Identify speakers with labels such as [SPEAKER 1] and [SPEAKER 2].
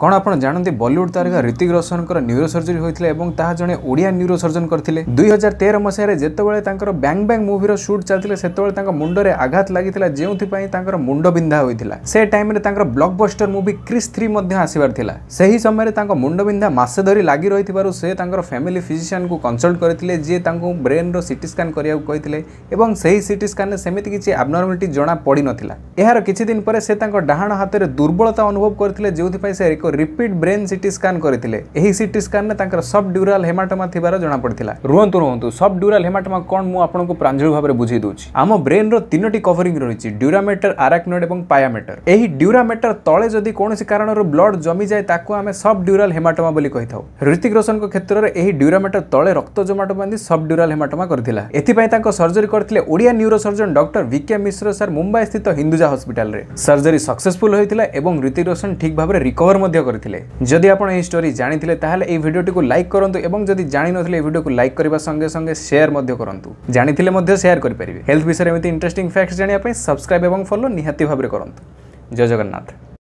[SPEAKER 1] कौन आप जानते बॉलीवुड तारका ऋतिक रोशन न्यूरो सर्जरी होता है जड़े ओडिया न्यूरो सर्जन करते 2013 मसीह जितेबाला बैंग बैंग मूवीर सुट चलते से मुंडे आघात लगी जो मुंड बिंधा होता से टाइम ब्लॉकबस्टर मूवी क्रिस 3 आसबार से ही समय मुंड बिंधा मसे धरी लगी रही से फैमिली फिजिशियन को कंसल्ट करते जी ब्रेन सीटी स्कान करते से सीटी स्कान सेमती किसी एब्नॉर्मलिटी जना पड़ नाला यार किछि दिन पर से डाहाण हाथ में दुर्बलता अनुभव करते जो रिपीट ब्रेन सीटी स्कान करते सीटी स्कान में सब ड्यूराल हेमाटोमा थिबार जना पड़ता रुहतु रुहतु सब ड्यूराल हेमाटोमा कौन मुझे आपको प्रांजल भाव में बुझे दूसरी आम ब्रेन रो 3टी कवरिंग रही ड्यूरामेटर आराक्नोइड और पायामेटर यही ड्यूरामेटर तले जदि कौन कारण ब्लड जमी जाए आम सब ड्यूराल हेमाटोमा बोली कही था। ऋतिक रोशन क्षेत्र में यही ड्यूरामेटर तले रक्त जमाट बांधि सब ड्यूराल हेमाटोमा करथिला एथिपाई सर्जरी करथिले Odia neuro surgeon doctor VK Mishra sir Mumbai स्थित हिंदुजा हॉस्पिटल रे सर्जरी सक्सेसफुल होइथिला एवं ऋतिक रोशन ठीक भाव में रिकवर करथिले। जदि आपण ए स्टोरी जानिथिले ताहाले ए भिडियोटी को लाइक करंतु एवं जदि जानि नथिले ए भिडियो को लाइक करबा संगे संगे शेयर मध्य करंतु जानिथिले मध्य शेयर करि परिबे। हेल्थ विषय एमिति इंटरेस्टिंग फैक्ट्स जानिया पय सब्सक्राइब एवं फॉलो निहाती भाबरे करंतु। जय जगन्नाथ।